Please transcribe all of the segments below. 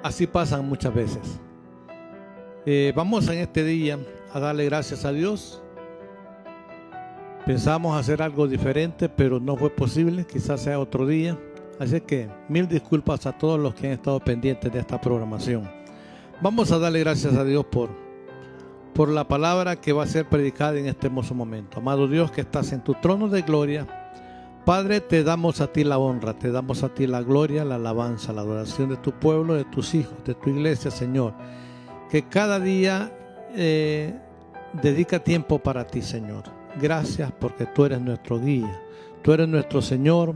Así pasan muchas veces. Vamos en este día a darle gracias a Dios. Pensamos hacer algo diferente, pero no fue posible. Quizás sea otro día. Así que mil disculpas a todos los que han estado pendientes de esta programación. Vamos a darle gracias a Dios por la palabra que va a ser predicada en este hermoso momento. Amado Dios, que estás en tu trono de gloria, Padre, te damos a ti la honra, te damos a ti la gloria, la alabanza, la adoración de tu pueblo, de tus hijos, de tu iglesia, Señor. Que cada día dedica tiempo para ti, Señor. Gracias porque tú eres nuestro guía, tú eres nuestro Señor,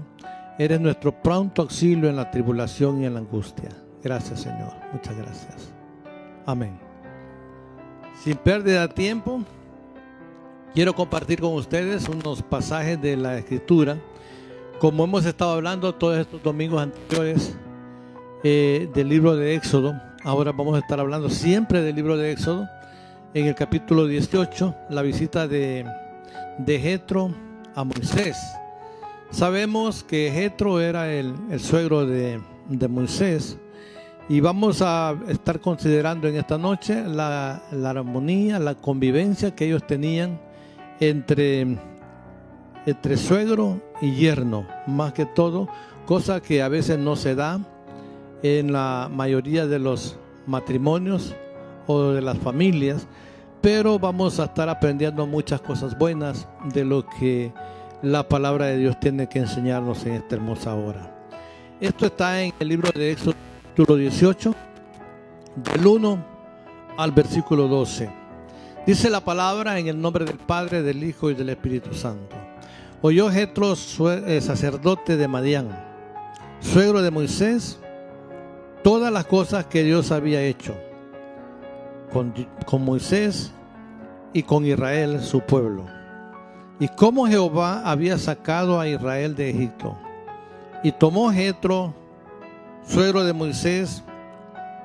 eres nuestro pronto auxilio en la tribulación y en la angustia. Gracias, Señor. Muchas gracias. Amén. Sin pérdida de tiempo, quiero compartir con ustedes unos pasajes de la Escritura. Como hemos estado hablando todos estos domingos anteriores del libro de Éxodo, ahora vamos a estar hablando siempre del libro de Éxodo. En el capítulo 18, la visita de Jetro a Moisés. Sabemos que Jetro era el suegro de Moisés. Y vamos a estar considerando en esta noche la armonía, la convivencia que ellos tenían entre suegro y yerno, más que todo, cosa que a veces no se da en la mayoría de los matrimonios o de las familias, pero vamos a estar aprendiendo muchas cosas buenas de lo que la palabra de Dios tiene que enseñarnos en esta hermosa hora. Esto está en el libro de Éxodo, capítulo 18, del 1 al versículo 12. Dice la palabra en el nombre del Padre, del Hijo y del Espíritu Santo. Oyó Jetro, sacerdote de Madián, suegro de Moisés, todas las cosas que Dios había hecho con Moisés y con Israel, su pueblo, y cómo Jehová había sacado a Israel de Egipto. Y tomó Jetro, suegro de Moisés,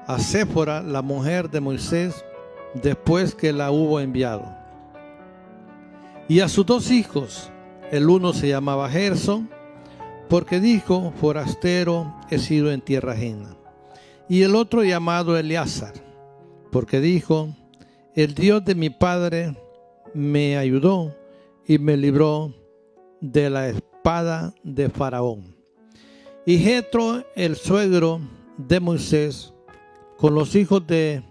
a Séfora, la mujer de Moisés, después que la hubo enviado, y a sus dos hijos. El uno se llamaba Gerson, porque dijo: forastero he sido en tierra ajena. Y el otro llamado Eleazar, porque dijo: el Dios de mi padre me ayudó y me libró de la espada de Faraón. Y Jetro, el suegro de Moisés, con los hijos de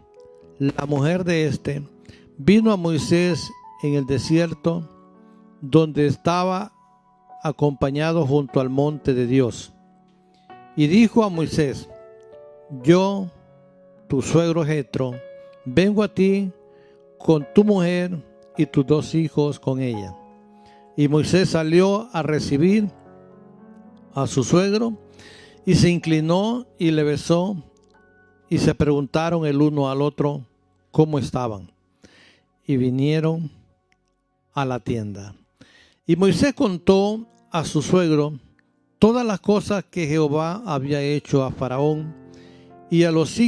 la mujer de éste, vino a Moisés en el desierto, donde estaba acompañado junto al monte de Dios. Y dijo a Moisés: yo, tu suegro Jetro, vengo a ti con tu mujer y tus dos hijos con ella. Y Moisés salió a recibir a su suegro, y se inclinó y le besó, y se preguntaron el uno al otro cómo estaban, y vinieron a la tienda. Y Moisés contó a su suegro todas las cosas que Jehová había hecho a Faraón y a los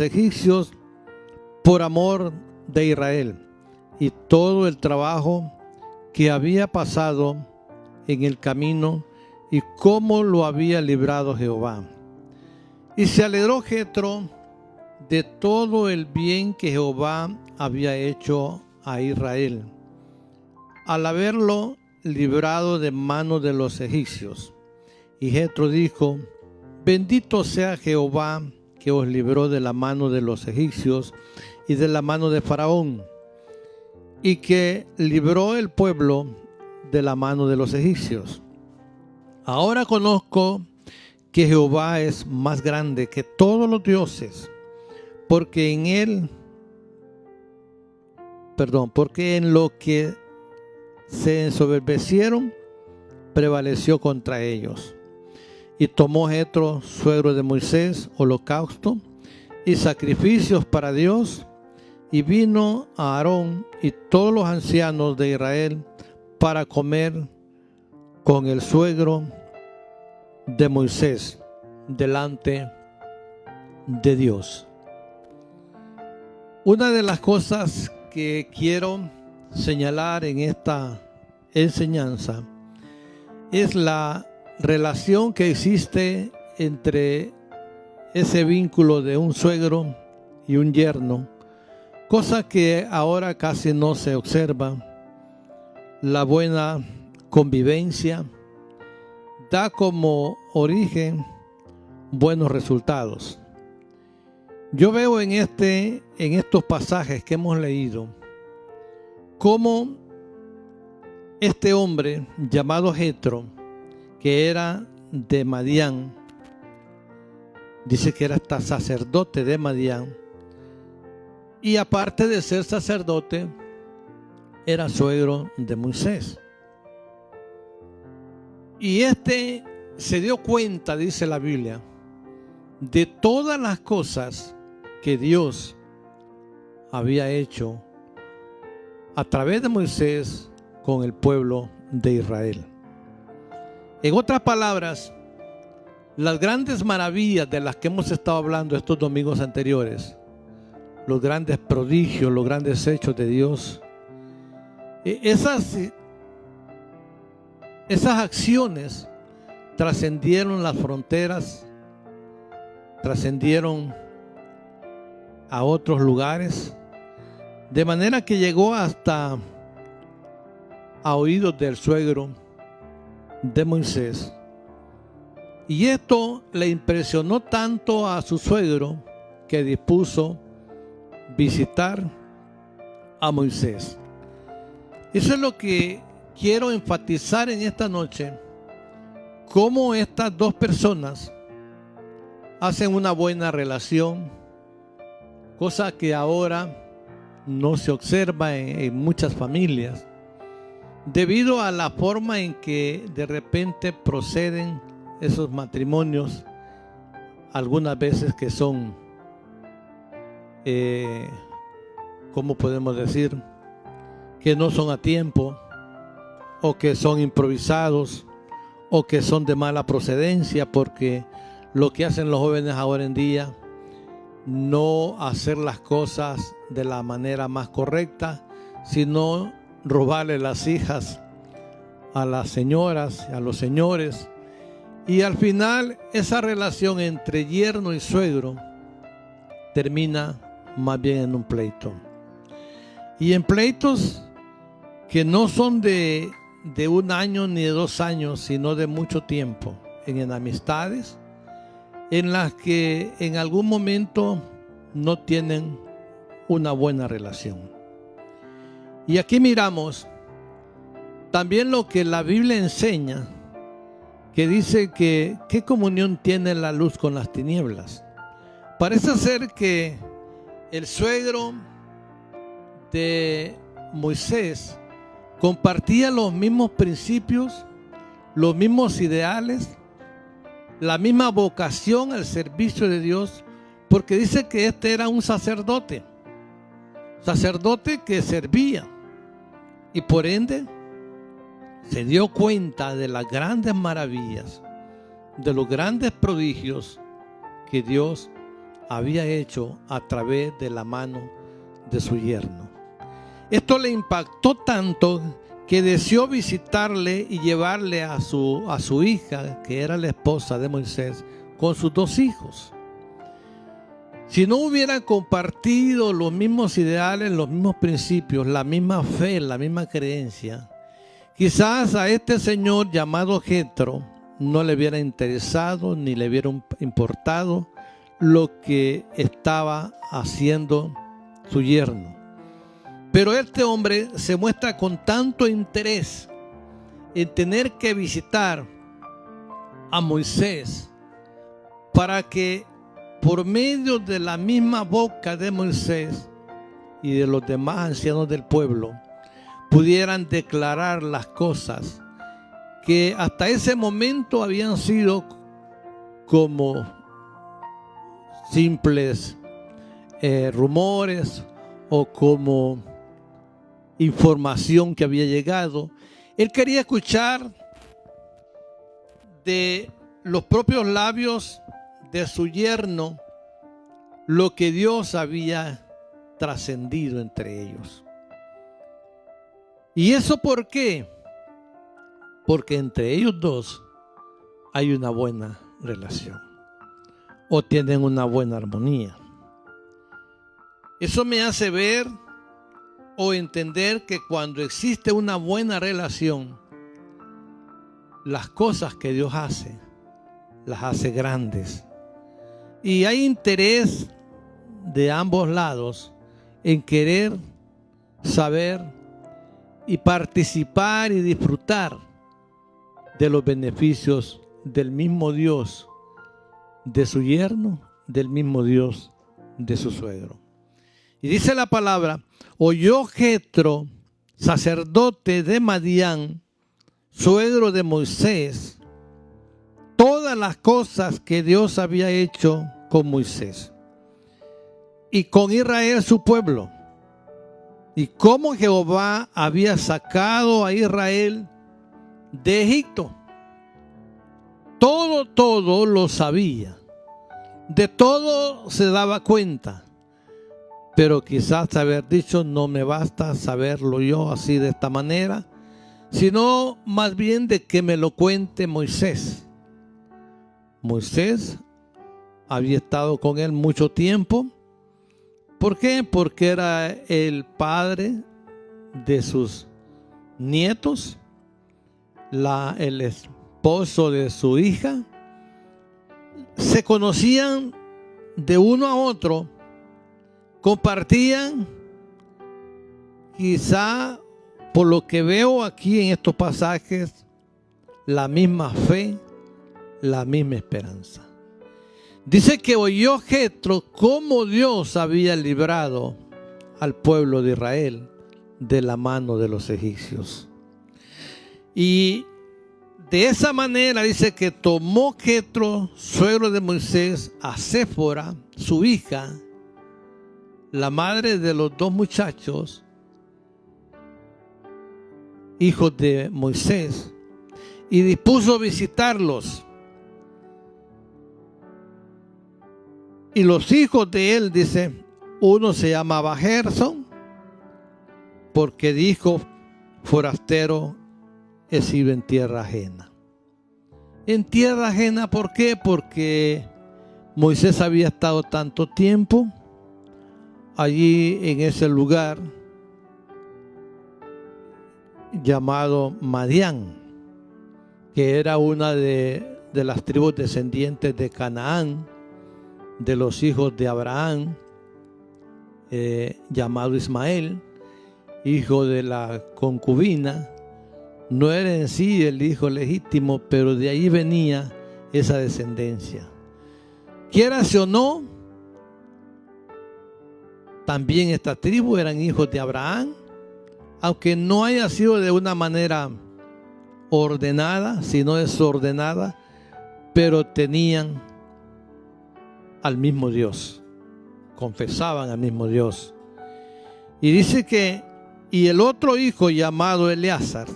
egipcios por amor de Israel, y todo el trabajo que había pasado en el camino y cómo lo había librado Jehová. Y se alegró Jetro de todo el bien que Jehová había hecho a Israel, al haberlo librado de mano de los egipcios. Y Jetro dijo: bendito sea Jehová, que os libró de la mano de los egipcios y de la mano de Faraón, y que libró el pueblo de la mano de los egipcios. Ahora conozco que Jehová es más grande que todos los dioses, porque en lo que se ensoberbecieron prevaleció contra ellos. Y tomó Jetro, suegro de Moisés, holocausto y sacrificios para Dios, y vino a Aarón y todos los ancianos de Israel para comer con el suegro de Moisés delante de Dios. Una de las cosas que quiero señalar en esta enseñanza es la relación que existe entre ese vínculo de un suegro y un yerno, cosa que ahora casi no se observa. La buena convivencia da como origen buenos resultados. Yo veo en estos pasajes que hemos leído cómo este hombre llamado Jetro, que era de Madián, dice que era hasta sacerdote de Madián, y aparte de ser sacerdote, era suegro de Moisés. Y se dio cuenta, dice la Biblia, de todas las cosas que Dios había hecho a través de Moisés con el pueblo de Israel. En otras palabras, las grandes maravillas de las que hemos estado hablando estos domingos anteriores, los grandes prodigios, los grandes hechos de Dios, esas acciones trascendieron las fronteras, trascendieron a otros lugares, de manera que llegó hasta a oídos del suegro de Moisés. Y esto le impresionó tanto a su suegro que dispuso visitar a Moisés. Eso es lo que quiero enfatizar en esta noche, cómo estas dos personas hacen una buena relación, cosa que ahora no se observa en muchas familias, debido a la forma en que de repente proceden esos matrimonios, algunas veces que son, ¿cómo podemos decir? Que no son a tiempo, o que son improvisados, o que son de mala procedencia, porque lo que hacen los jóvenes ahora en día, no hacer las cosas de la manera más correcta, sino robarle las hijas a las señoras, a los señores, y al final esa relación entre yerno y suegro termina más bien en un pleito, y en pleitos que no son de 1 año ni de 2 años, sino de mucho tiempo, en enemistades en las que en algún momento no tienen una buena relación. Y aquí miramos también lo que la Biblia enseña, que dice que ¿qué comunión tiene la luz con las tinieblas? Parece ser que el suegro de Moisés compartía los mismos principios, los mismos ideales, la misma vocación al servicio de Dios, porque dice que este era un sacerdote que servía, y por ende se dio cuenta de las grandes maravillas, de los grandes prodigios que Dios había hecho a través de la mano de su yerno. Esto le impactó tanto que deseó visitarle y llevarle a su hija, que era la esposa de Moisés, con sus 2 hijos. Si no hubieran compartido los mismos ideales, los mismos principios, la misma fe, la misma creencia, quizás a este señor llamado Jetro no le hubiera interesado ni le hubiera importado lo que estaba haciendo su yerno. Pero este hombre se muestra con tanto interés en tener que visitar a Moisés, para que por medio de la misma boca de Moisés y de los demás ancianos del pueblo pudieran declarar las cosas que hasta ese momento habían sido como simples rumores o como información que había llegado. Él quería escuchar de los propios labios de su yerno lo que Dios había trascendido entre ellos. ¿Y eso por qué? Porque entre ellos dos hay una buena relación o tienen una buena armonía. Eso me hace ver o entender que cuando existe una buena relación, las cosas que Dios hace, las hace grandes. Y hay interés de ambos lados en querer saber y participar y disfrutar de los beneficios del mismo Dios de su yerno, del mismo Dios de su suegro. Y dice la palabra: oyó Jetro, sacerdote de Madián, suegro de Moisés, todas las cosas que Dios había hecho con Moisés y con Israel su pueblo, y cómo Jehová había sacado a Israel de Egipto. Todo lo sabía, de todo se daba cuenta, pero quizás haber dicho: no me basta saberlo yo así de esta manera, sino más bien de que me lo cuente Moisés. Moisés había estado con él mucho tiempo. ¿Por qué? Porque era el padre de sus nietos, el esposo de su hija. Se conocían de uno a otro, compartían, quizá por lo que veo aquí en estos pasajes, la misma fe, la misma esperanza. Dice que oyó Jetro cómo Dios había librado al pueblo de Israel de la mano de los egipcios. Y de esa manera dice que tomó Jetro, suegro de Moisés, a Séfora, su hija, la madre de los dos muchachos, hijos de Moisés, y dispuso visitarlos. Y los hijos de él, dice, uno se llamaba Gerson, porque dijo: forastero he sido en tierra ajena. En tierra ajena, ¿por qué? Porque Moisés había estado tanto tiempo allí en ese lugar llamado Madián, que era una de las tribus descendientes de Canaán, de los hijos de Abraham, llamado Ismael, hijo de la concubina. No era en sí el hijo legítimo, pero de ahí venía esa descendencia. Quierase o no, también esta tribu eran hijos de Abraham, aunque no haya sido de una manera ordenada, sino desordenada, pero tenían al mismo Dios, confesaban al mismo Dios. Y dice que, y el otro hijo llamado Eliezer,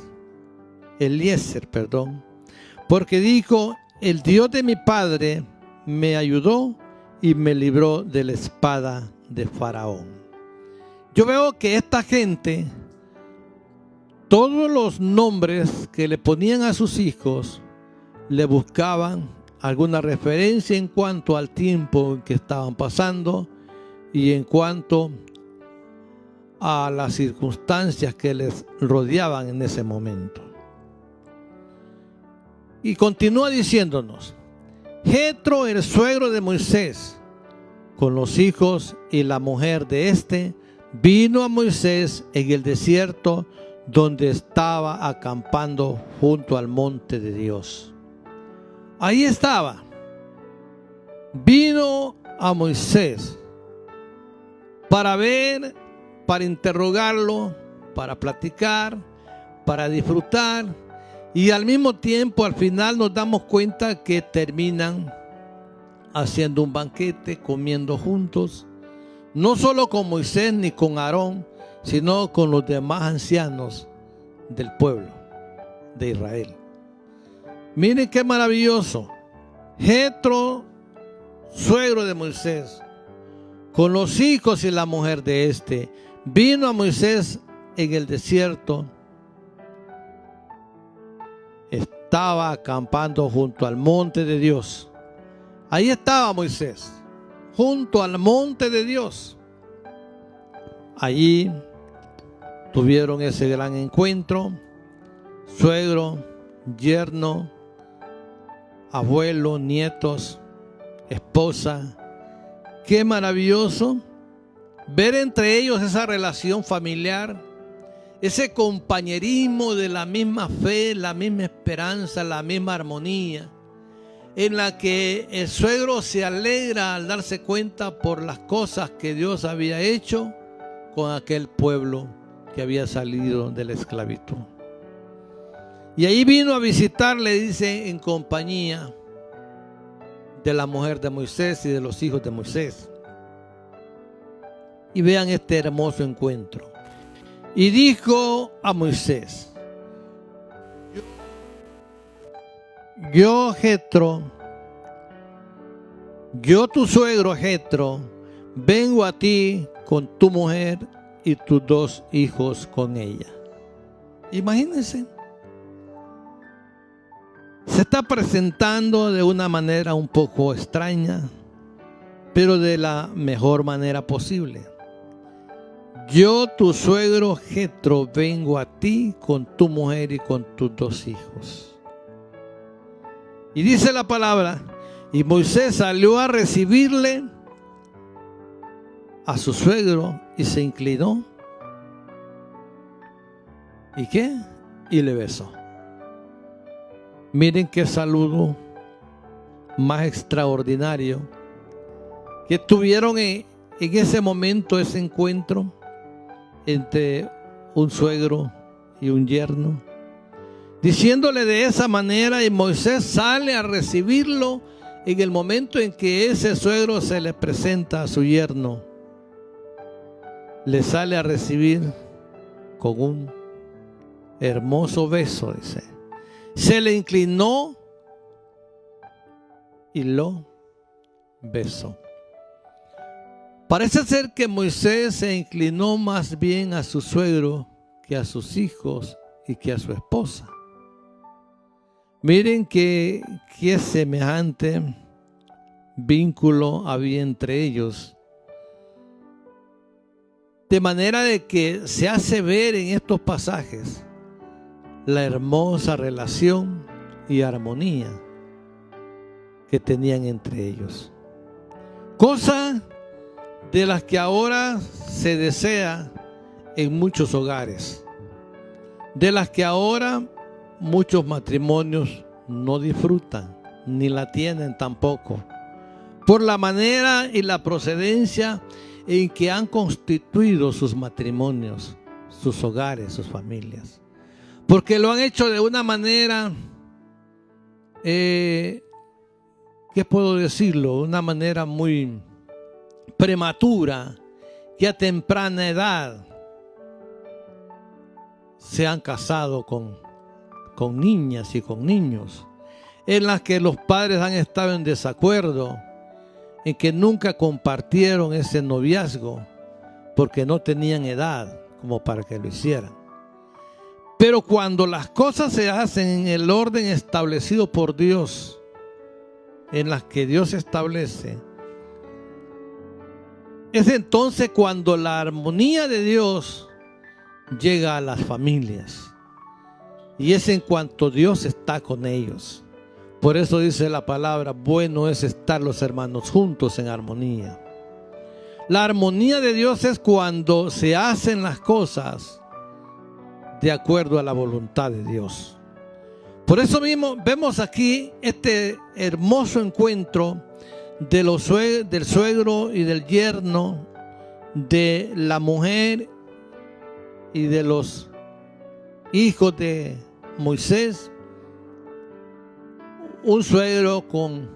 porque dijo: el Dios de mi padre me ayudó y me libró de la espada de Faraón. Yo veo que esta gente, todos los nombres que le ponían a sus hijos, le buscaban alguna referencia en cuanto al tiempo en que estaban pasando y en cuanto a las circunstancias que les rodeaban en ese momento. Y continúa diciéndonos: Jetro, el suegro de Moisés, con los hijos y la mujer de éste, vino a Moisés en el desierto donde estaba acampando junto al monte de Dios. Ahí estaba. Vino a Moisés para ver, para interrogarlo, para platicar, para disfrutar, y al mismo tiempo al final nos damos cuenta que terminan haciendo un banquete, comiendo juntos, no solo con Moisés ni con Aarón, sino con los demás ancianos del pueblo de Israel. Miren qué maravilloso. Jetro, suegro de Moisés, con los hijos y la mujer de éste, vino a Moisés en el desierto estaba acampando junto al monte de Dios. Ahí estaba Moisés, junto al monte de Dios. Allí tuvieron ese gran encuentro, suegro, yerno, abuelo, nietos, esposa. Qué maravilloso ver entre ellos esa relación familiar, ese compañerismo de la misma fe, la misma esperanza, la misma armonía, en la que el suegro se alegra al darse cuenta por las cosas que Dios había hecho con aquel pueblo que había salido de la esclavitud. Y ahí vino a visitarle, dice, en compañía de la mujer de Moisés y de los hijos de Moisés. Y vean este hermoso encuentro. Y dijo a Moisés: yo Jetro, yo tu suegro Jetro, vengo a ti con tu mujer y tus 2 hijos con ella. Imagínense. Se está presentando de una manera un poco extraña, pero de la mejor manera posible. Yo, tu suegro Jetro, vengo a ti con tu mujer y con tus 2 hijos. Y dice la palabra, y Moisés salió a recibirle a su suegro y se inclinó. ¿Y qué? Y le besó. Miren qué saludo más extraordinario que tuvieron en ese momento, ese encuentro entre un suegro y un yerno, diciéndole de esa manera, y Moisés sale a recibirlo en el momento en que ese suegro se le presenta a su yerno. Le sale a recibir con un hermoso beso, dice. Se le inclinó y lo besó. Parece ser que Moisés se inclinó más bien a su suegro que a sus hijos y que a su esposa. Miren qué semejante vínculo había entre ellos. De manera de que se hace ver en estos pasajes la hermosa relación y armonía que tenían entre ellos. Cosa de las que ahora se desea en muchos hogares, de las que ahora muchos matrimonios no disfrutan, ni la tienen tampoco, por la manera y la procedencia en que han constituido sus matrimonios, sus hogares, sus familias. Porque lo han hecho de una manera, ¿qué puedo decirlo? Una manera muy prematura, que a temprana edad se han casado con niñas y con niños, en las que los padres han estado en desacuerdo, en que nunca compartieron ese noviazgo porque no tenían edad como para que lo hicieran. Pero cuando las cosas se hacen en el orden establecido por Dios, en las que Dios establece, es entonces cuando la armonía de Dios llega a las familias. Y es en cuanto Dios está con ellos. Por eso dice la palabra, bueno es estar los hermanos juntos en armonía. La armonía de Dios es cuando se hacen las cosas de acuerdo a la voluntad de Dios. Por eso mismo vemos aquí este hermoso encuentro del suegro y del yerno, de la mujer y de los hijos de Moisés. Un suegro con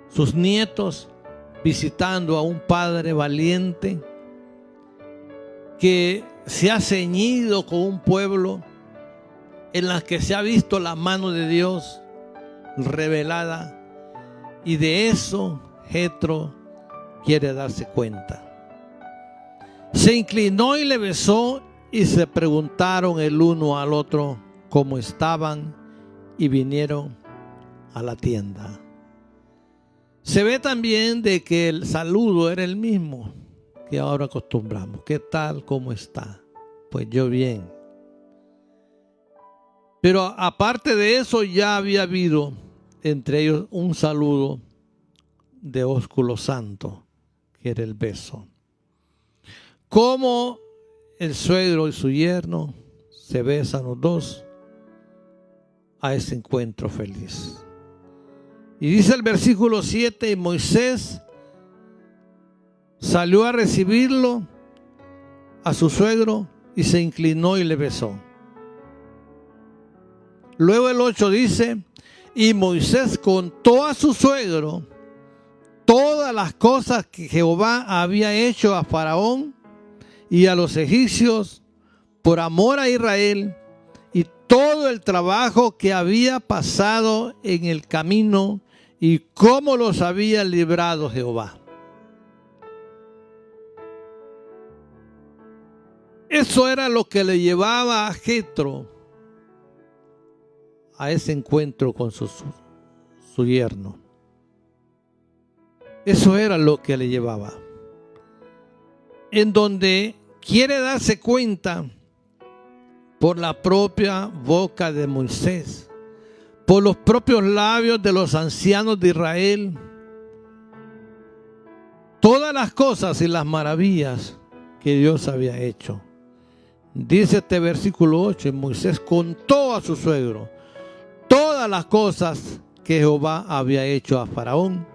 sus nietos visitando a un padre valiente que se ha ceñido con un pueblo en la que se ha visto la mano de Dios revelada, y de eso Jetro quiere darse cuenta. Se inclinó y le besó, y se preguntaron el uno al otro cómo estaban y vinieron a la tienda. Se ve también de que el saludo era el mismo que ahora acostumbramos. ¿Qué tal? ¿Cómo está? Pues yo bien. Pero aparte de eso, ya había habido entre ellos un saludo de ósculo santo, que era el beso. Como el suegro y su yerno se besan los dos a ese encuentro feliz. Y dice el versículo 7, y Moisés salió a recibirlo a su suegro y se inclinó y le besó. Luego el 8 dice, y Moisés contó a su suegro todas las cosas que Jehová había hecho a Faraón y a los egipcios por amor a Israel, y todo el trabajo que había pasado en el camino y cómo los había librado Jehová. Eso era lo que le llevaba a Jetro a ese encuentro con su yerno. Eso era lo que le llevaba. En donde quiere darse cuenta por la propia boca de Moisés, por los propios labios de los ancianos de Israel, todas las cosas y las maravillas que Dios había hecho. Dice este versículo 8, y Moisés contó a su suegro todas las cosas que Jehová había hecho a Faraón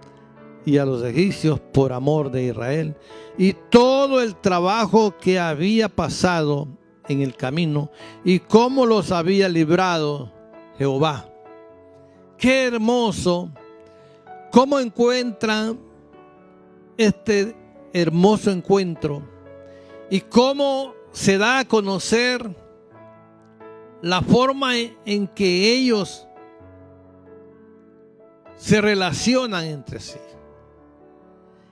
y a los egipcios por amor de Israel, y todo el trabajo que había pasado en el camino y cómo los había librado Jehová. Qué hermoso, cómo encuentran este hermoso encuentro y cómo se da a conocer la forma en que ellos se relacionan entre sí.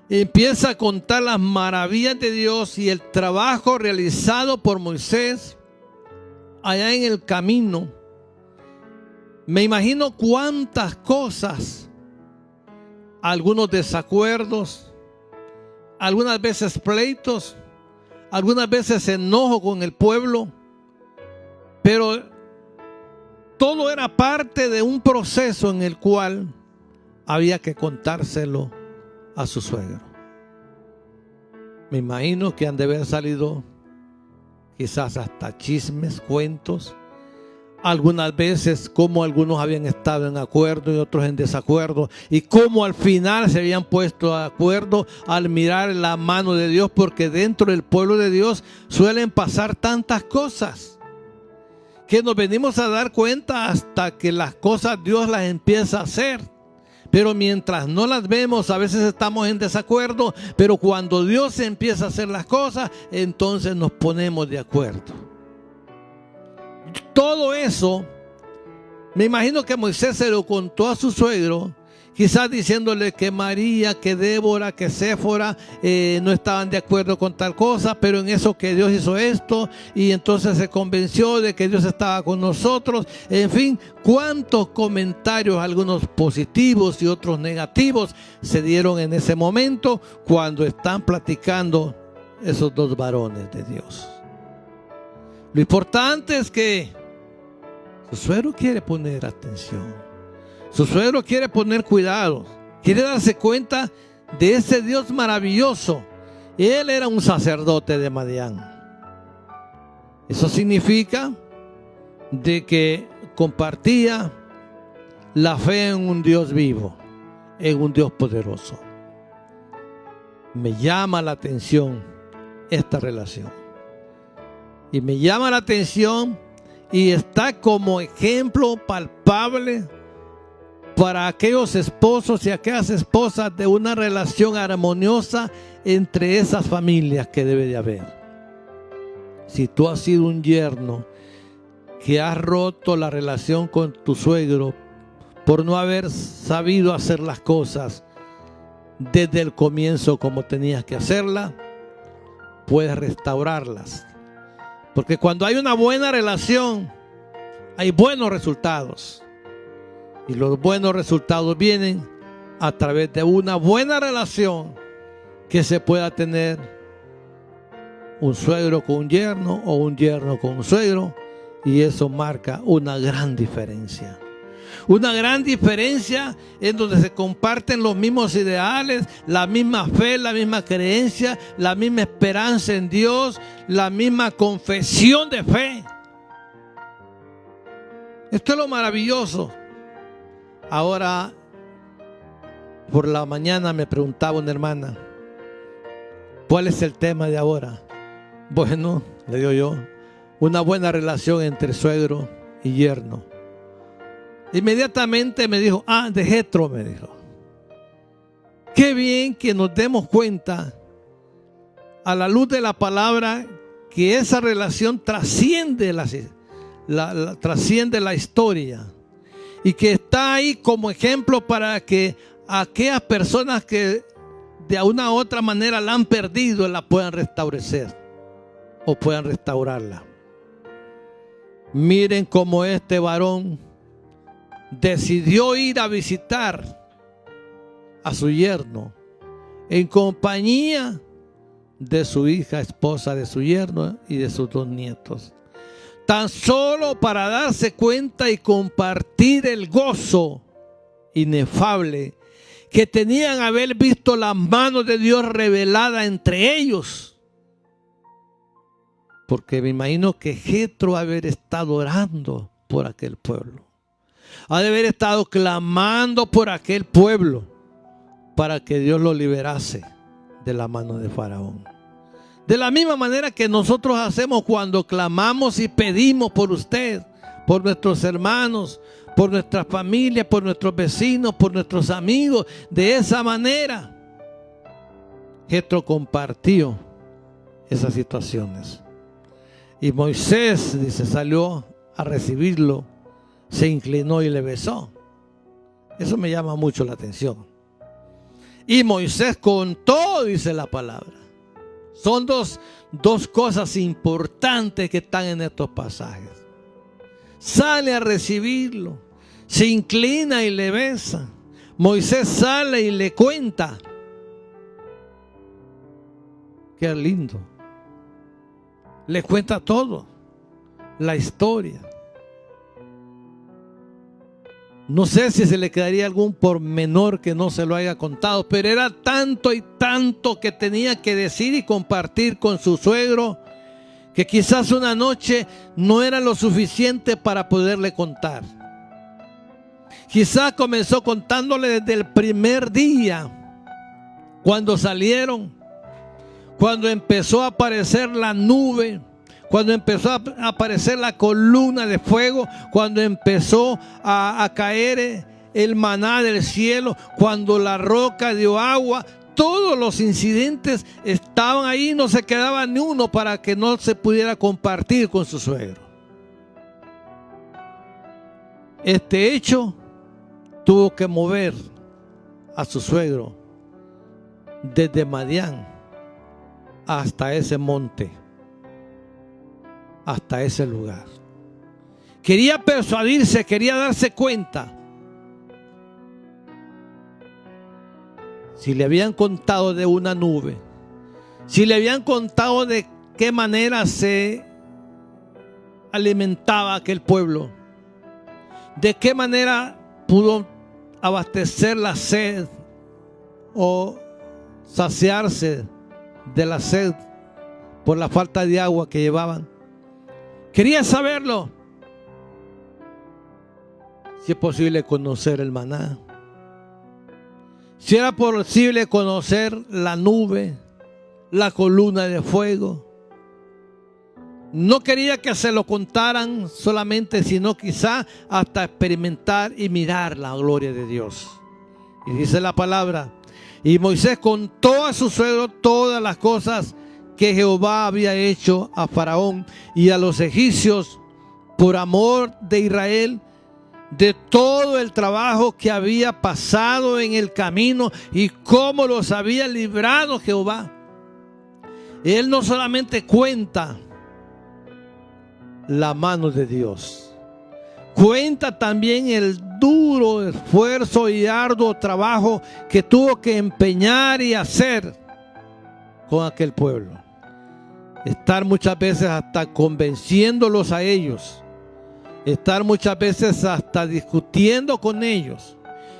Empieza a contar las maravillas de Dios y el trabajo realizado por Moisés allá en el camino. Me imagino cuántas cosas, algunos desacuerdos, algunas veces pleitos, algunas veces enojo con el pueblo, pero todo era parte de un proceso en el cual había que contárselo a su suegro. Me imagino que han de haber salido quizás hasta chismes, cuentos, algunas veces como algunos habían estado en acuerdo y otros en desacuerdo, y cómo al final se habían puesto de acuerdo al mirar la mano de Dios, porque dentro del pueblo de Dios suelen pasar tantas cosas que nos venimos a dar cuenta hasta que las cosas Dios las empieza a hacer. Pero mientras no las vemos, a veces estamos en desacuerdo, pero cuando Dios empieza a hacer las cosas, entonces nos ponemos de acuerdo. Todo eso, me imagino que Moisés se lo contó a su suegro, quizás diciéndole que María, que Débora, que Séfora no estaban de acuerdo con tal cosa, pero en eso que Dios hizo esto, y entonces se convenció de que Dios estaba con nosotros. En fin, cuántos comentarios, algunos positivos y otros negativos, se dieron en ese momento cuando están platicando esos dos varones de Dios. Lo importante es que su suegro quiere poner atención. Su suegro quiere poner cuidado, quiere darse cuenta de ese Dios maravilloso. Él era un sacerdote de Madián. Eso significa de que compartía la fe en un Dios vivo, en un Dios poderoso. Me llama la atención esta relación. Y me llama la atención y está como ejemplo palpable para aquellos esposos y aquellas esposas de una relación armoniosa entre esas familias que debe de haber. Si tú has sido un yerno que has roto la relación con tu suegro por no haber sabido hacer las cosas desde el comienzo como tenías que hacerlas, puedes restaurarlas. Porque cuando hay una buena relación, hay buenos resultados. Y los buenos resultados vienen a través de una buena relación que se pueda tener un suegro con un yerno o un yerno con un suegro. Y eso marca una gran diferencia. Una gran diferencia en donde se comparten los mismos ideales, la misma fe, la misma creencia, la misma esperanza en Dios, la misma confesión de fe. Esto es lo maravilloso. Ahora, por la mañana me preguntaba una hermana, ¿cuál es el tema de ahora? Bueno, le digo yo, una buena relación entre suegro y yerno. Inmediatamente me dijo, de Jetro, me dijo. Qué bien que nos demos cuenta a la luz de la palabra que esa relación trasciende trasciende la historia y que está ahí como ejemplo para que aquellas personas que de una u otra manera la han perdido la puedan restablecer o puedan restaurarla. Miren cómo este varón decidió ir a visitar a su yerno en compañía de su hija, esposa de su yerno y de sus 2 nietos. Tan solo para darse cuenta y compartir el gozo inefable que tenían haber visto la mano de Dios revelada entre ellos. Porque me imagino que Jetro ha de haber estado orando por aquel pueblo. Ha de haber estado clamando por aquel pueblo para que Dios lo liberase de la mano de Faraón. De la misma manera que nosotros hacemos cuando clamamos y pedimos por usted, por nuestros hermanos, por nuestra familia, por nuestros vecinos, por nuestros amigos. De esa manera, Jetro compartió esas situaciones. Y Moisés, dice, salió a recibirlo, se inclinó y le besó. Eso me llama mucho la atención. Y Moisés contó, dice la palabra. Son dos cosas importantes que están en estos pasajes. Sale a recibirlo, se inclina y le besa. Moisés sale y le cuenta. Qué lindo. Le cuenta todo, la historia. No sé si se le quedaría algún pormenor que no se lo haya contado, pero era tanto y tanto que tenía que decir y compartir con su suegro, que quizás una noche no era lo suficiente para poderle contar. Quizás comenzó contándole desde el primer día, cuando salieron, cuando empezó a aparecer la nube, cuando empezó a aparecer la columna de fuego, cuando empezó a caer el maná del cielo, cuando la roca dio agua. Todos los incidentes estaban ahí, no se quedaba ni uno para que no se pudiera compartir con su suegro. Este hecho tuvo que mover a su suegro desde Madián hasta ese monte, hasta ese lugar. Quería persuadirse, quería darse cuenta. Si le habían contado de una nube, si le habían contado de qué manera se alimentaba aquel pueblo, de qué manera pudo abastecer la sed o saciarse de la sed por la falta de agua que llevaban. Quería saberlo. Si es posible conocer el maná, si era posible conocer la nube, la columna de fuego. No quería que se lo contaran solamente, sino quizá hasta experimentar y mirar la gloria de Dios. Y dice la palabra, y Moisés contó a su suegro todas las cosas que Jehová había hecho a Faraón y a los egipcios por amor de Israel, de todo el trabajo que había pasado en el camino y cómo los había librado Jehová. Él no solamente cuenta la mano de Dios, cuenta también el duro esfuerzo y arduo trabajo que tuvo que empeñar y hacer con aquel pueblo. Estar muchas veces hasta convenciéndolos a ellos. Estar muchas veces hasta discutiendo con ellos.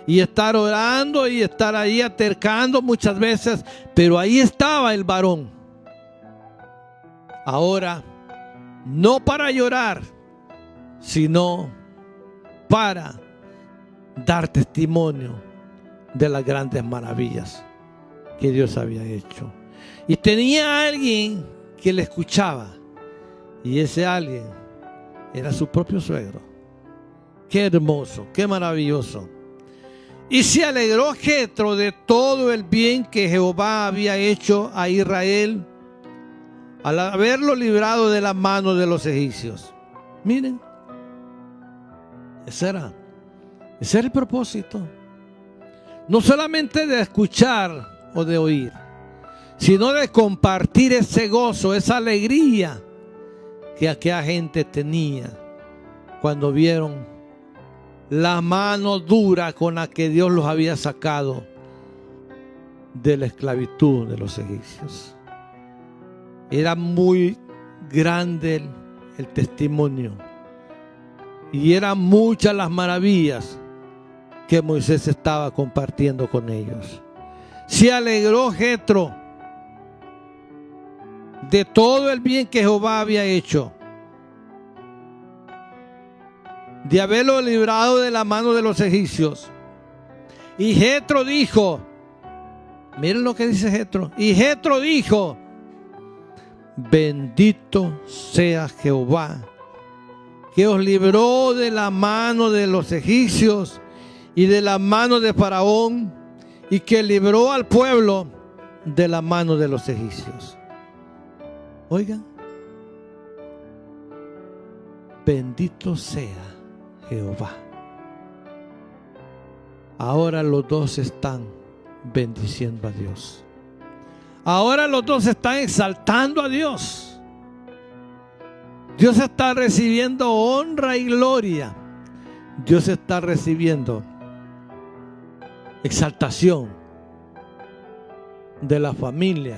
Y estar orando y estar ahí altercando muchas veces. Pero ahí estaba el varón. Ahora, no para llorar, sino para dar testimonio de las grandes maravillas que Dios había hecho. Y tenía a alguien que le escuchaba, y ese alguien era su propio suegro. Qué hermoso, qué maravilloso. Y se alegró Jetro de todo el bien que Jehová había hecho a Israel al haberlo librado de la mano de los egipcios. Miren, ese era el propósito. No solamente de escuchar o de oír, sino de compartir ese gozo, esa alegría que aquella gente tenía cuando vieron la mano dura con la que Dios los había sacado de la esclavitud de los egipcios. Era muy grande el testimonio y eran muchas las maravillas que Moisés estaba compartiendo con ellos. Se alegró Jetro de todo el bien que Jehová había hecho, de haberlo librado de la mano de los egipcios. Y Jetro dijo, miren lo que dice Jetro. Y Jetro dijo: bendito sea Jehová, que os libró de la mano de los egipcios y de la mano de Faraón, y que libró al pueblo de la mano de los egipcios. Oigan, bendito sea Jehová. Ahora los dos están bendiciendo a Dios. Ahora los dos están exaltando a Dios. Dios está recibiendo honra y gloria. Dios está recibiendo exaltación de la familia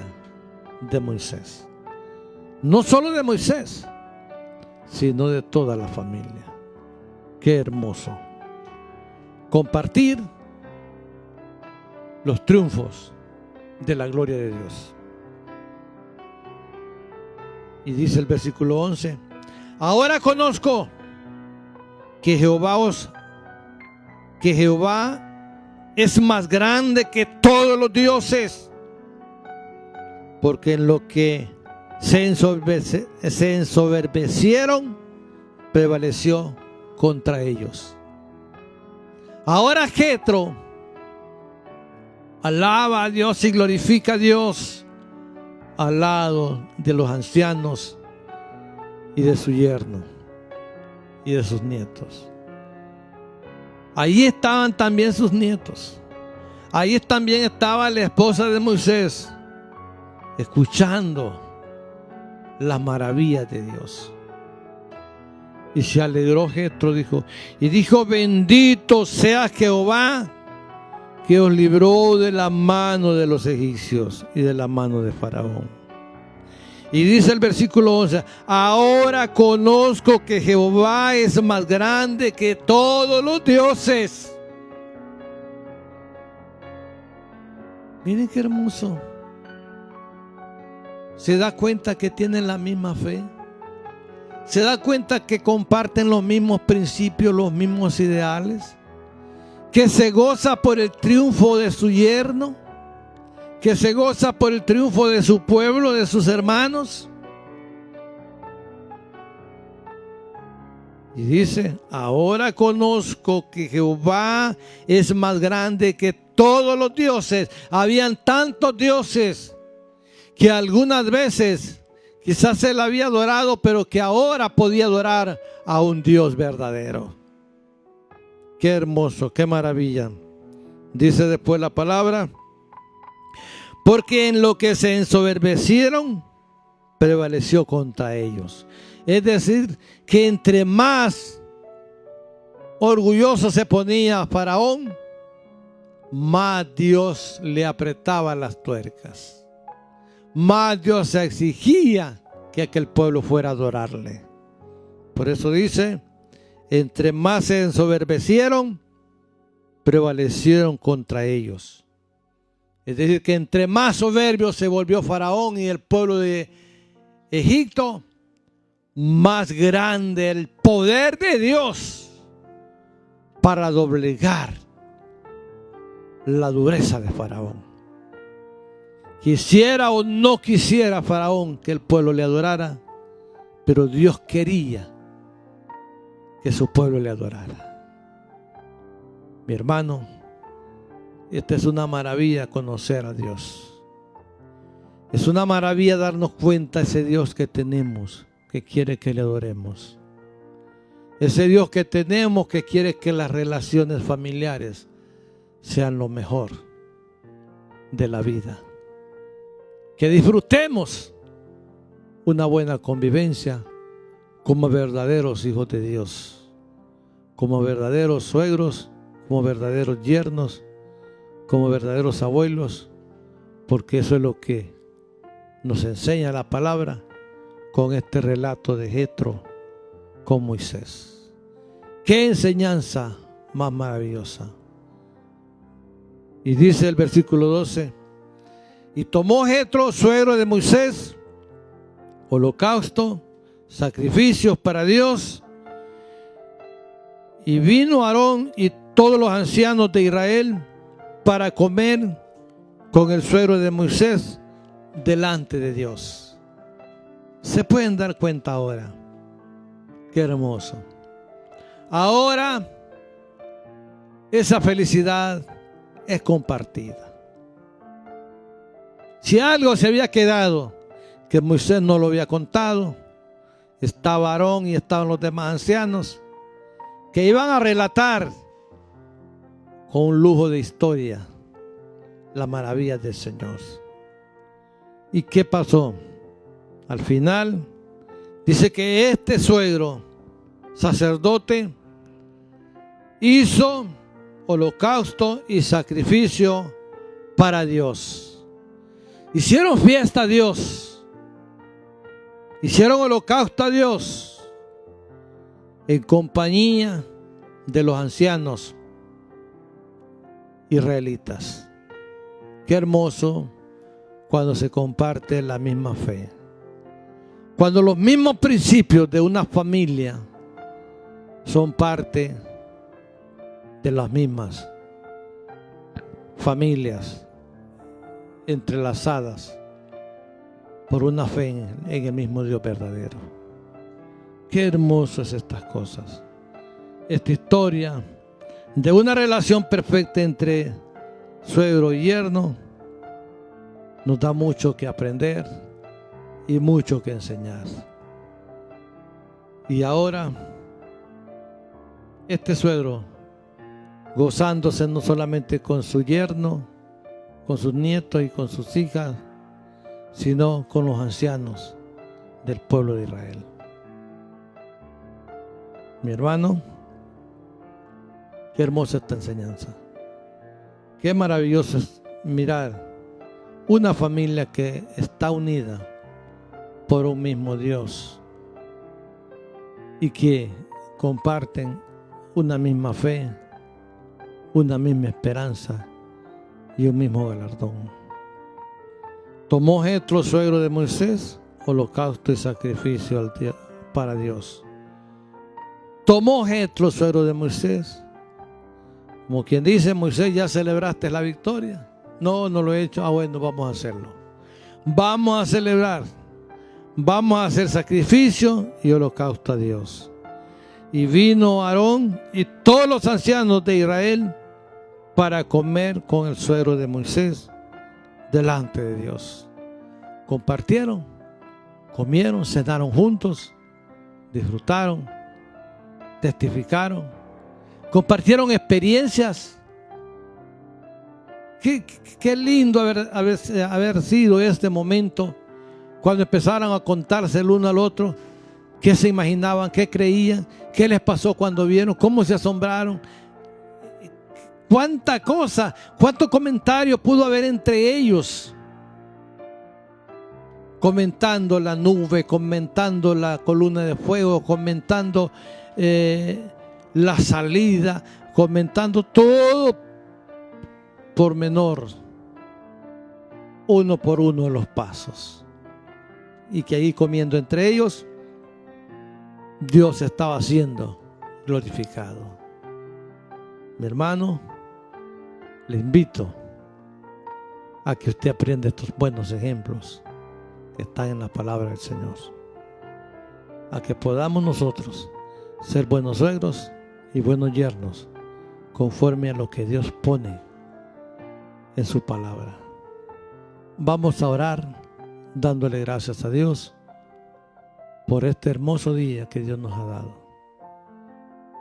de Moisés. No solo de Moisés, sino de toda la familia. Qué hermoso compartir los triunfos de la gloria de Dios. Y dice el versículo 11: ahora conozco que Jehová es más grande que todos los dioses, porque en lo que se ensoberbecieron, prevaleció contra ellos. Ahora Jetro alaba a Dios y glorifica a Dios al lado de los ancianos y de su yerno y de sus nietos. Ahí estaban también sus nietos. Ahí también estaba la esposa de Moisés, escuchando las maravillas de Dios. Y se alegró Jetro, dijo, bendito sea Jehová, que os libró de la mano de los egipcios y de la mano de Faraón. Y dice el versículo 11: ahora conozco que Jehová es más grande que todos los dioses. Miren qué hermoso. ¿Se da cuenta que tienen la misma fe? ¿Se da cuenta que comparten los mismos principios, los mismos ideales? ¿Que se goza por el triunfo de su yerno? ¿Que se goza por el triunfo de su pueblo, de sus hermanos? Y dice: ahora conozco que Jehová es más grande que todos los dioses. Habían tantos dioses que algunas veces quizás se le había adorado, pero que ahora podía adorar a un Dios verdadero. Qué hermoso, qué maravilla. Dice después la palabra: porque en lo que se ensoberbecieron, prevaleció contra ellos. Es decir, que entre más orgulloso se ponía Faraón, más Dios le apretaba las tuercas. Más Dios se exigía que aquel pueblo fuera a adorarle. Por eso dice, entre más se ensoberbecieron, prevalecieron contra ellos. Es decir, que entre más soberbio se volvió Faraón y el pueblo de Egipto, más grande el poder de Dios para doblegar la dureza de Faraón. Quisiera o no quisiera Faraón que el pueblo le adorara, pero Dios quería que su pueblo le adorara. Mi hermano, esta es una maravilla conocer a Dios. Es una maravilla darnos cuenta de ese Dios que tenemos, que quiere que le adoremos. Ese Dios que tenemos, que quiere que las relaciones familiares sean lo mejor de la vida. Que disfrutemos una buena convivencia como verdaderos hijos de Dios, como verdaderos suegros, como verdaderos yernos, como verdaderos abuelos, porque eso es lo que nos enseña la palabra con este relato de Jetro con Moisés. ¡Qué enseñanza más maravillosa! Y dice el versículo 12, y tomó Jetro, suegro de Moisés, holocausto, sacrificios para Dios, y vino Aarón y todos los ancianos de Israel para comer con el suegro de Moisés delante de Dios. ¿Se pueden dar cuenta ahora? Qué hermoso. Ahora esa felicidad es compartida. Si algo se había quedado que Moisés no lo había contado, estaba Aarón y estaban los demás ancianos que iban a relatar con un lujo de historia las maravillas del Señor. ¿Y qué pasó? Al final dice que este suegro sacerdote hizo holocausto y sacrificio para Dios. Hicieron fiesta a Dios. Hicieron holocausto a Dios en compañía de los ancianos israelitas. Qué hermoso cuando se comparte la misma fe. Cuando los mismos principios de una familia son parte de las mismas familias entrelazadas por una fe en el mismo Dios verdadero. Qué hermoso es estas cosas. Esta historia de una relación perfecta entre suegro y yerno nos da mucho que aprender y mucho que enseñar. Y ahora este suegro gozándose no solamente con su yerno, con sus nietos y con sus hijas, sino con los ancianos del pueblo de Israel. Mi hermano, qué hermosa esta enseñanza. Qué maravilloso es mirar una familia que está unida por un mismo Dios y que comparten una misma fe, una misma esperanza y un mismo galardón. Tomó Jetro, suegro de Moisés, holocausto y sacrificio para Dios. Tomó Jetro, suegro de Moisés. Como quien dice, Moisés, ¿ya celebraste la victoria? No, no lo he hecho. Ah, bueno, vamos a hacerlo. Vamos a celebrar. Vamos a hacer sacrificio y holocausto a Dios. Y vino Aarón y todos los ancianos de Israel para comer con el suegro de Moisés delante de Dios. Compartieron, comieron, cenaron juntos, disfrutaron, testificaron, compartieron experiencias. Qué lindo haber sido este momento cuando empezaron a contarse el uno al otro ¿Qué se imaginaban? ¿Qué creían? ¿Qué les pasó cuando vieron? ¿Cómo se asombraron? ¿Cuánta cosa? ¿Cuánto comentario pudo haber entre ellos? Comentando la nube, comentando la columna de fuego, comentando la salida, comentando todo por menor, uno por uno los pasos. Y que ahí comiendo entre ellos, Dios estaba siendo glorificado. Mi hermano, le invito a que usted aprenda estos buenos ejemplos que están en la palabra del Señor, a que podamos nosotros ser buenos suegros y buenos yernos conforme a lo que Dios pone en su palabra. Vamos a orar dándole gracias a Dios por este hermoso día que Dios nos ha dado,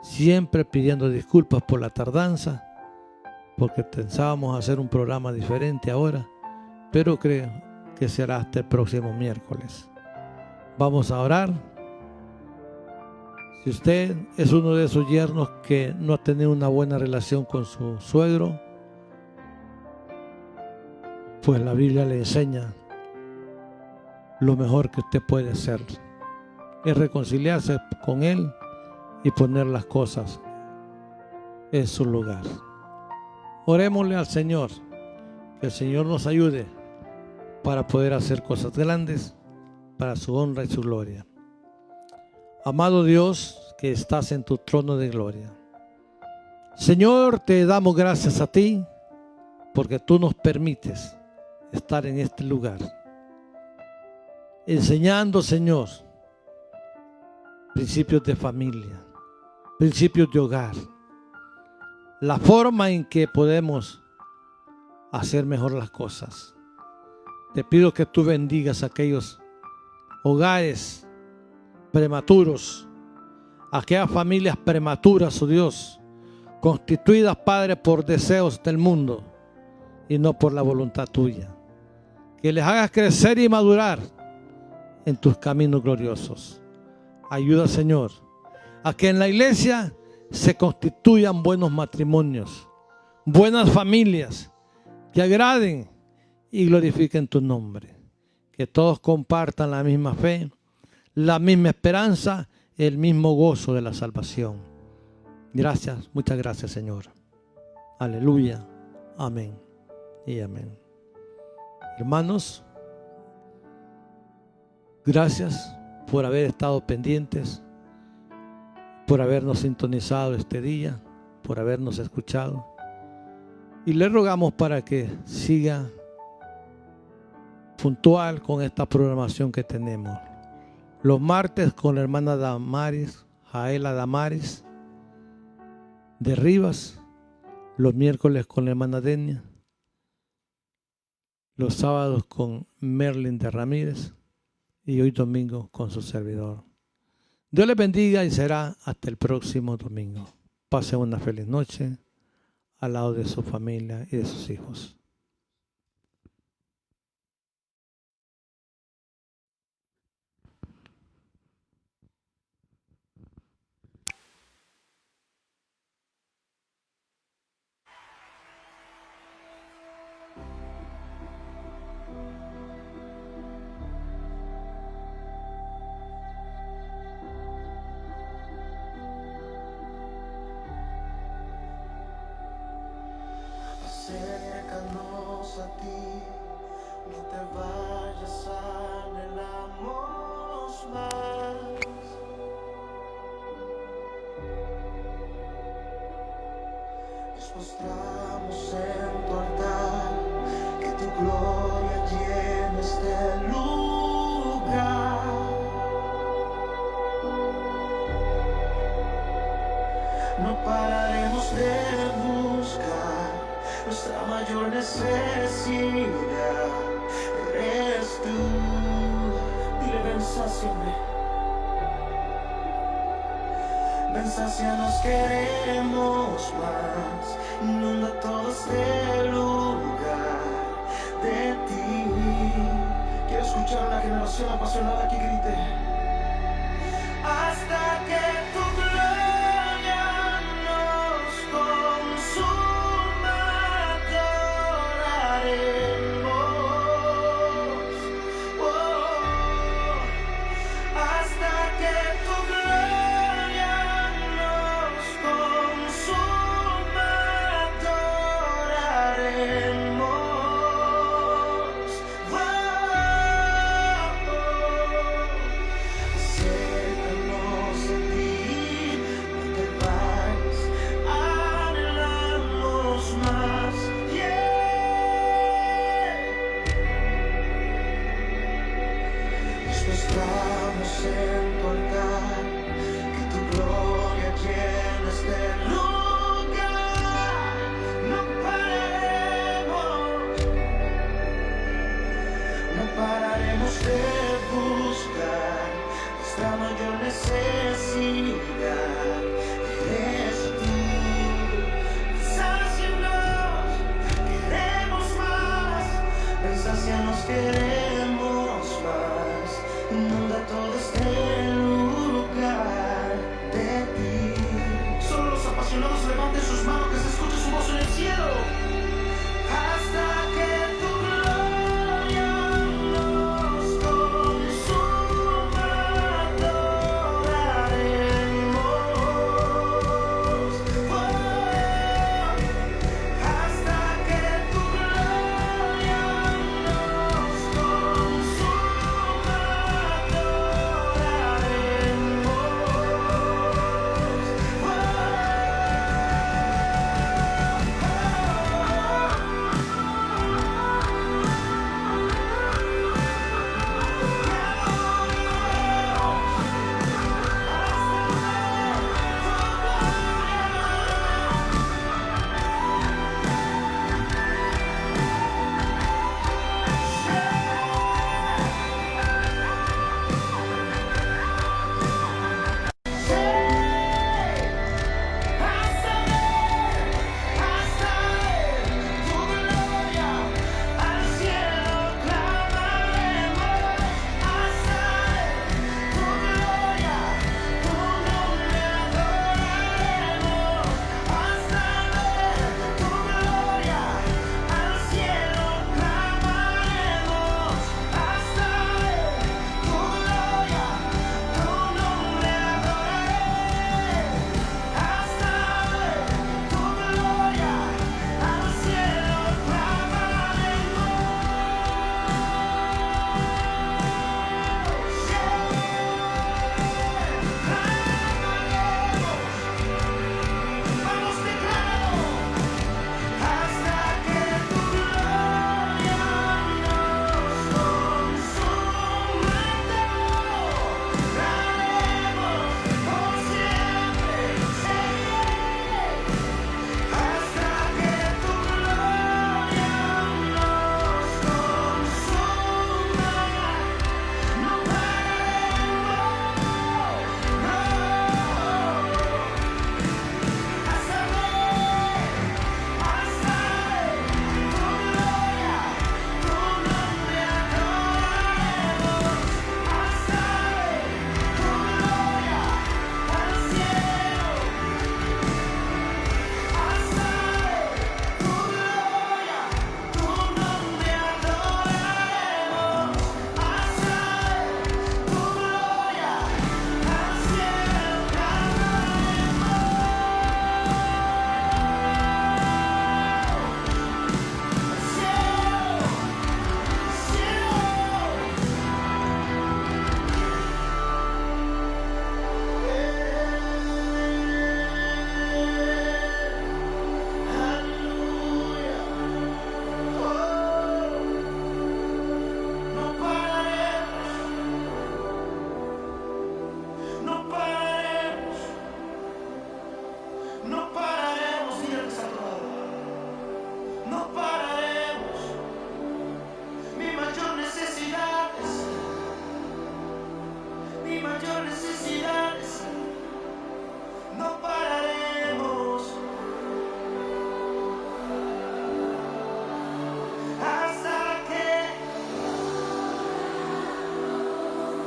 siempre pidiendo disculpas por la tardanza, porque pensábamos hacer un programa diferente ahora, pero creo que será hasta el próximo miércoles. Vamos a orar. Si usted es uno de esos yernos que no ha tenido una buena relación con su suegro, pues la Biblia le enseña lo mejor que usted puede hacer es reconciliarse con él y poner las cosas en su lugar. Orémosle al Señor, que el Señor nos ayude para poder hacer cosas grandes para su honra y su gloria. Amado Dios, que estás en tu trono de gloria, Señor, te damos gracias a ti porque tú nos permites estar en este lugar, enseñando, Señor, principios de familia, principios de hogar, la forma en que podemos hacer mejor las cosas. Te pido que tú bendigas aquellos hogares prematuros, aquellas familias prematuras, oh Dios, constituidas, Padre, por deseos del mundo y no por la voluntad tuya. Que les hagas crecer y madurar en tus caminos gloriosos. Ayuda, Señor, a que en la iglesia se constituyan buenos matrimonios, buenas familias que agraden y glorifiquen tu nombre. Que todos compartan la misma fe, la misma esperanza, el mismo gozo de la salvación. Gracias, muchas gracias, Señor. Aleluya, amén y amén. Hermanos, gracias por haber estado pendientes, por habernos sintonizado este día, por habernos escuchado. Y le rogamos para que siga puntual con esta programación que tenemos. Los martes con la hermana Damaris, Jaela Damaris de Rivas. Los miércoles con la hermana Denia. Los sábados con Merlin de Ramírez. Y hoy domingo con su servidor. Dios les bendiga y será hasta el próximo domingo. Pasen una feliz noche al lado de su familia y de sus hijos. Acércanos a ti, no te vayas, anhelamos más. Nos postramos en tu altar, que tu gloria llene este lugar. No pararemos de buscar, nuestra mayor necesidad eres tú. Dile, ven, sáciame. Ven, sácianos, queremos más. Inunda todo este lugar de ti. Quiero escuchar a una generación apasionada que